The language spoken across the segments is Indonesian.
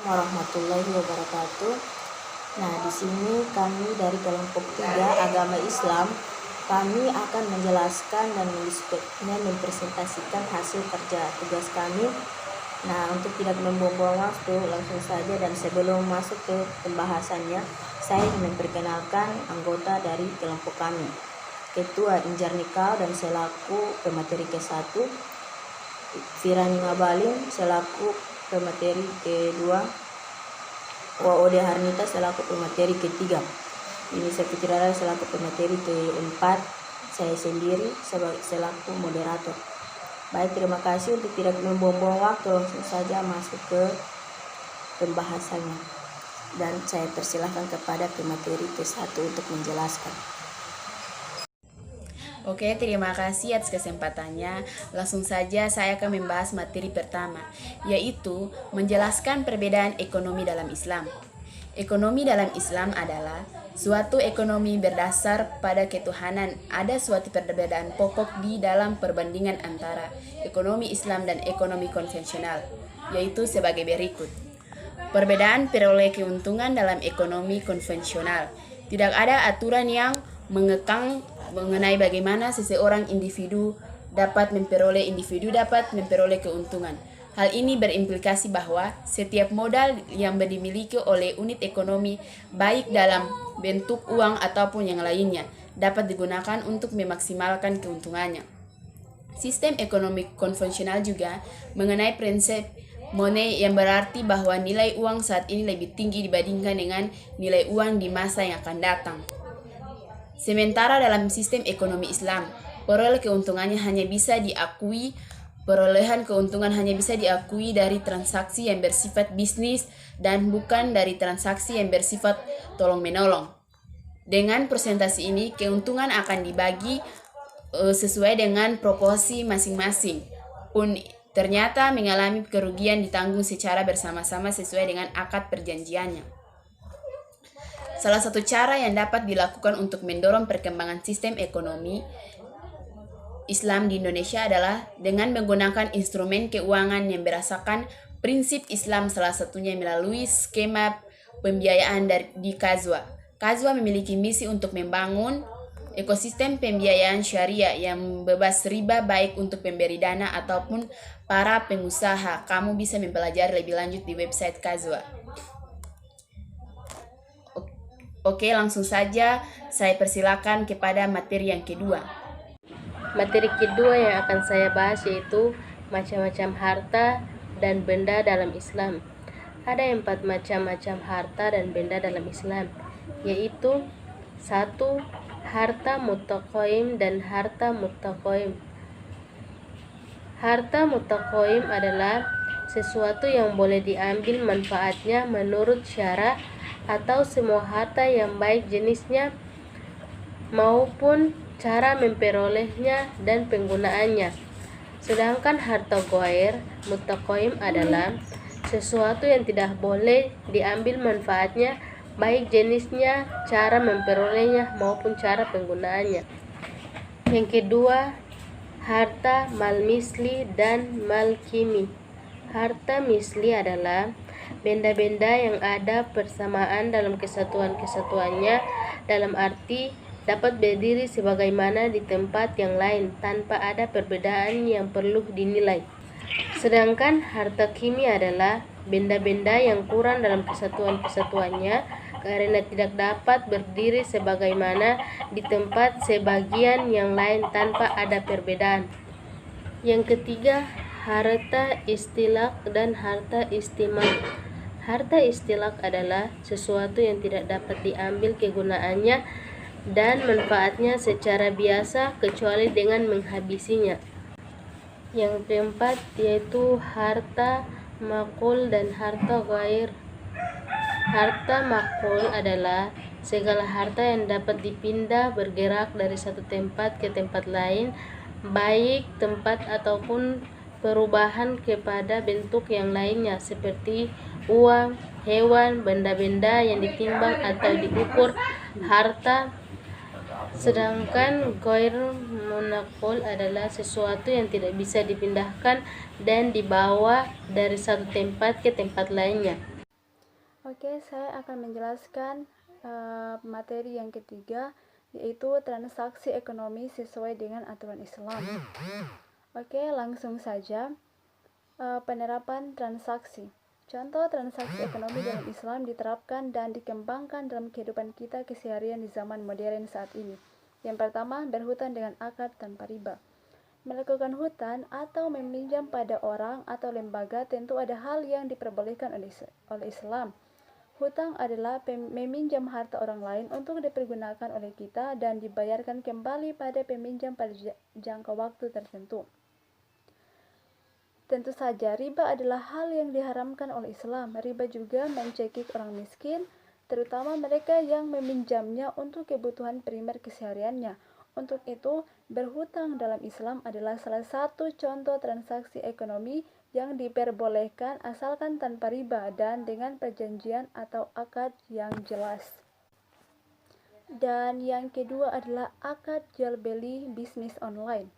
warahmatullahi wabarakatuh. Nah, di sini kami dari kelompok 3 agama Islam, kami akan menjelaskan dan mempresentasikan hasil kerja tugas kami. Nah, untuk tidak membuang waktu, langsung saja, dan sebelum masuk ke pembahasannya, saya ingin memperkenalkan anggota dari kelompok kami. Ketua Injar Nikal dan selaku pemateri ke-1, Firani Ngabalin selaku pemateri ke-2, Waode Harnita selaku pemateri ke-3. Ini saya Fitrara selaku pemateri ke-4, saya sendiri selaku moderator. Baik, terima kasih. Untuk tidak membuang waktu, langsung saja masuk ke pembahasannya. Dan saya persilahkan kepada pemateri ke-1 untuk menjelaskan. Oke, terima kasih atas kesempatannya. Langsung saja saya akan membahas materi pertama, yaitu menjelaskan perbedaan ekonomi dalam Islam. Ekonomi dalam Islam adalah suatu ekonomi berdasar pada ketuhanan. Ada suatu perbedaan pokok di dalam perbandingan antara ekonomi Islam dan ekonomi konvensional, yaitu sebagai berikut. Perbedaan peroleh keuntungan dalam ekonomi konvensional. Tidak ada aturan yang mengekang mengenai bagaimana seseorang individu dapat memperoleh keuntungan. Hal ini berimplikasi bahwa setiap modal yang dimiliki oleh unit ekonomi, baik dalam bentuk uang ataupun yang lainnya, dapat digunakan untuk memaksimalkan keuntungannya. Sistem ekonomi konvensional juga mengenai prinsip money, yang berarti bahwa nilai uang saat ini lebih tinggi dibandingkan dengan nilai uang di masa yang akan datang. Sementara dalam sistem ekonomi Islam, perolehan keuntungan hanya bisa diakui dari transaksi yang bersifat bisnis dan bukan dari transaksi yang bersifat tolong-menolong. Dengan presentasi ini, keuntungan akan dibagi sesuai dengan proporsi masing-masing. Pun ternyata mengalami kerugian ditanggung secara bersama-sama sesuai dengan akad perjanjiannya. Salah satu cara yang dapat dilakukan untuk mendorong perkembangan sistem ekonomi Islam di Indonesia adalah dengan menggunakan instrumen keuangan yang berdasarkan prinsip Islam, salah satunya melalui skema pembiayaan di Kazwa. Kazwa memiliki misi untuk membangun ekosistem pembiayaan syariah yang bebas riba, baik untuk pemberi dana ataupun para pengusaha. Kamu bisa mempelajari lebih lanjut di website Kazwa. Oke, langsung saja saya persilakan kepada materi yang kedua. Materi kedua yang akan saya bahas yaitu macam-macam harta dan benda dalam Islam. Ada 4 macam-macam harta dan benda dalam Islam, yaitu 1. Harta mutaqoim dan harta mutaqoim. Harta mutaqoim adalah sesuatu yang boleh diambil manfaatnya menurut syara, atau semua harta yang baik jenisnya maupun cara memperolehnya dan penggunaannya. Sedangkan harta ghair mutaqoim adalah sesuatu yang tidak boleh diambil manfaatnya, baik jenisnya, cara memperolehnya maupun cara penggunaannya. Yang kedua, harta mal-misli dan mal-kimi. Harta misli adalah benda-benda yang ada persamaan dalam kesatuan-kesatuannya, dalam arti dapat berdiri sebagaimana di tempat yang lain tanpa ada perbedaan yang perlu dinilai. Sedangkan harta kimi adalah benda-benda yang kurang dalam kesatuan-kesatuannya karena tidak dapat berdiri sebagaimana di tempat sebagian yang lain tanpa ada perbedaan. Yang ketiga, harta istilak dan harta istimak. Harta istilak adalah sesuatu yang tidak dapat diambil kegunaannya dan manfaatnya secara biasa kecuali dengan menghabisinya. Yang keempat yaitu harta makul dan harta ghair. Harta makul adalah segala harta yang dapat dipindah bergerak dari satu tempat ke tempat lain, baik tempat ataupun perubahan kepada bentuk yang lainnya seperti uang, hewan, benda-benda yang ditimbang atau diukur harta. Sedangkan ghair munaqul adalah sesuatu yang tidak bisa dipindahkan dan dibawa dari satu tempat ke tempat lainnya. Oke, saya akan menjelaskan materi yang ketiga, yaitu transaksi ekonomi sesuai dengan aturan Islam. Oke, langsung saja. Penerapan transaksi. Contoh transaksi ekonomi dalam Islam diterapkan dan dikembangkan dalam kehidupan kita keseharian di zaman modern saat ini. Yang pertama, berhutang dengan akad tanpa riba. Melakukan hutang atau meminjam pada orang atau lembaga tentu ada hal yang diperbolehkan oleh Islam. Hutang adalah meminjam harta orang lain untuk dipergunakan oleh kita dan dibayarkan kembali pada peminjam pada jangka waktu tertentu. Tentu saja riba adalah hal yang diharamkan oleh Islam. Riba juga mencekik orang miskin, terutama mereka yang meminjamnya untuk kebutuhan primer kesehariannya. Untuk itu, berhutang dalam Islam adalah salah satu contoh transaksi ekonomi yang diperbolehkan asalkan tanpa riba dan dengan perjanjian atau akad yang jelas. Dan yang kedua adalah akad jual beli bisnis online.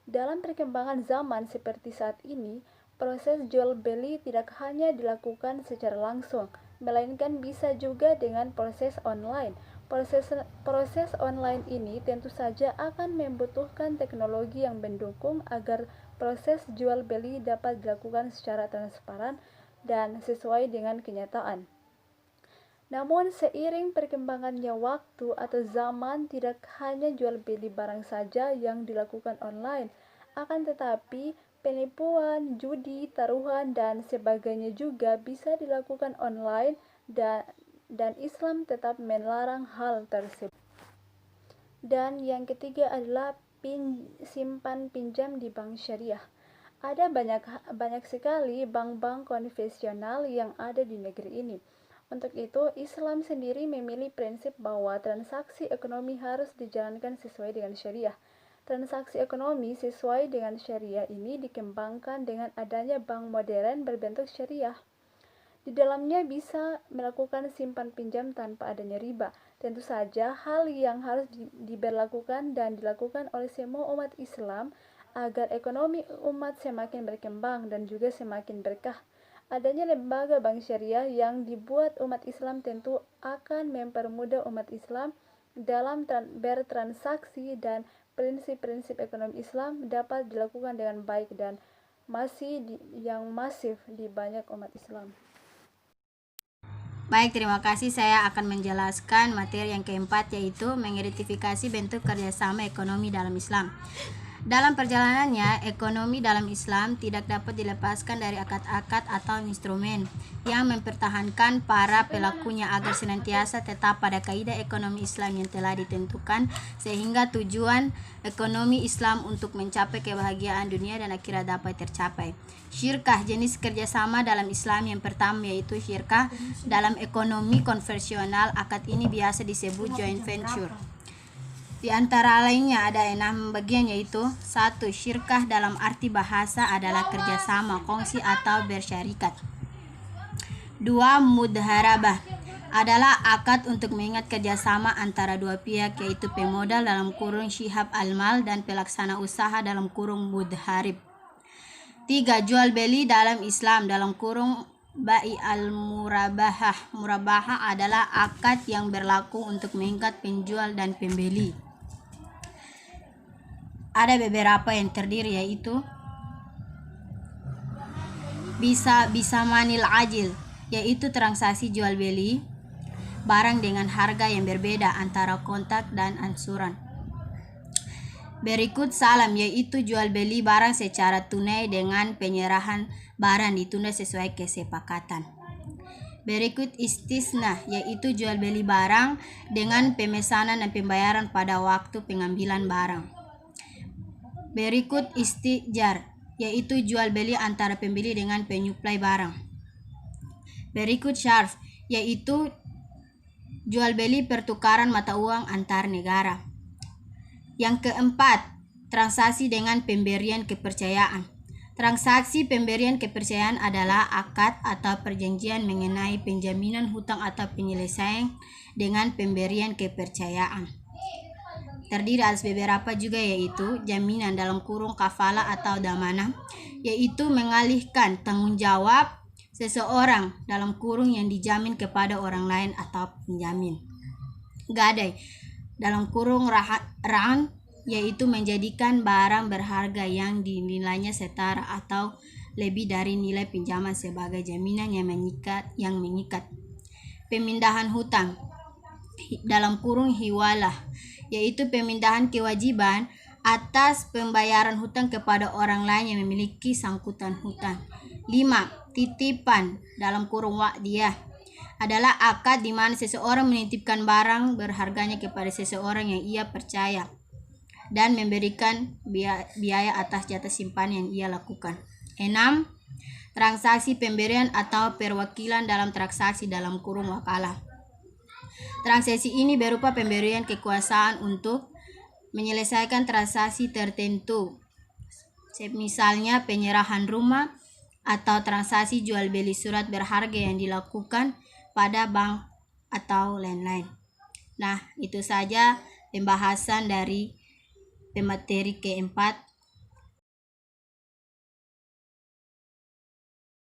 Dalam perkembangan zaman seperti saat ini, proses jual beli tidak hanya dilakukan secara langsung, melainkan bisa juga dengan proses online. Proses online ini tentu saja akan membutuhkan teknologi yang mendukung agar proses jual beli dapat dilakukan secara transparan dan sesuai dengan kenyataan. Namun seiring perkembangannya waktu atau zaman, tidak hanya jual beli barang saja yang dilakukan online, akan tetapi penipuan, judi, taruhan, dan sebagainya juga bisa dilakukan online dan Islam tetap melarang hal tersebut. Dan yang ketiga adalah simpan pinjam di bank syariah. Ada banyak sekali bank-bank konvensional yang ada di negeri ini. Untuk itu, Islam sendiri memilih prinsip bahwa transaksi ekonomi harus dijalankan sesuai dengan syariah. Transaksi ekonomi sesuai dengan syariah ini dikembangkan dengan adanya bank modern berbentuk syariah. Di dalamnya bisa melakukan simpan pinjam tanpa adanya riba. Tentu saja hal yang harus diberlakukan dan dilakukan oleh semua umat Islam agar ekonomi umat semakin berkembang dan juga semakin berkah. Adanya lembaga bank syariah yang dibuat umat Islam tentu akan mempermudah umat Islam dalam bertransaksi dan prinsip-prinsip ekonomi Islam dapat dilakukan dengan baik dan yang masif di banyak umat Islam. Baik, terima kasih. Saya akan menjelaskan materi yang keempat, yaitu mengidentifikasi bentuk kerjasama ekonomi dalam Islam. Dalam perjalanannya, ekonomi dalam Islam tidak dapat dilepaskan dari akad-akad atau instrumen yang mempertahankan para pelakunya agar senantiasa tetap pada kaidah ekonomi Islam yang telah ditentukan, sehingga tujuan ekonomi Islam untuk mencapai kebahagiaan dunia dan akhirat dapat tercapai. Syirkah, jenis kerjasama dalam Islam yang pertama, yaitu syirkah dalam ekonomi konvensional. Akad ini biasa disebut joint venture. Di antara lainnya ada 6 bagian, yaitu 1. Syirkah dalam arti bahasa adalah kerjasama, kongsi atau bersyarikat. 2. Mudharabah adalah akad untuk mengikat kerjasama antara dua pihak, yaitu pemodal dalam kurung syihab al-mal dan pelaksana usaha dalam kurung mudharib. 3. Jual beli dalam Islam dalam kurung bai al-murabahah. Murabahah adalah akad yang berlaku untuk mengikat penjual dan pembeli. Ada beberapa yang terdiri, yaitu bisa manil ajil, yaitu transaksi jual beli barang dengan harga yang berbeda antara kontak dan ansuran. Berikut salam, yaitu jual beli barang secara tunai dengan penyerahan barang ditunda sesuai kesepakatan. Berikut istisna, yaitu jual beli barang dengan pemesanan dan pembayaran pada waktu pengambilan barang. Berikut istijar, yaitu jual beli antara pembeli dengan penyuplai barang. Berikut syarf, yaitu jual beli pertukaran mata uang antar negara. Yang keempat, transaksi dengan pemberian kepercayaan. Transaksi pemberian kepercayaan adalah akad atau perjanjian mengenai penjaminan hutang atau penyelesaian dengan pemberian kepercayaan. Terdiri atas beberapa juga, yaitu jaminan dalam kurung kafala atau damanah, yaitu mengalihkan tanggung jawab seseorang dalam kurung yang dijamin kepada orang lain atau penjamin. Gadai dalam kurung rahan yaitu menjadikan barang berharga yang dinilainya setara atau lebih dari nilai pinjaman sebagai jaminan yang mengikat. Pemindahan hutang dalam kurung hiwalah yaitu pemindahan kewajiban atas pembayaran hutang kepada orang lain yang memiliki sangkutan hutang. 5. Titipan dalam kurung wa'diyah adalah akad di mana seseorang menitipkan barang berharganya kepada seseorang yang ia percaya dan memberikan biaya atas jatah simpanan yang ia lakukan. 6. Transaksi pemberian atau perwakilan dalam transaksi dalam kurung wakalah. Transaksi ini berupa pemberian kekuasaan untuk menyelesaikan transaksi tertentu, misalnya penyerahan rumah atau transaksi jual beli surat berharga yang dilakukan pada bank atau lain-lain. Nah, itu saja pembahasan dari pemateri keempat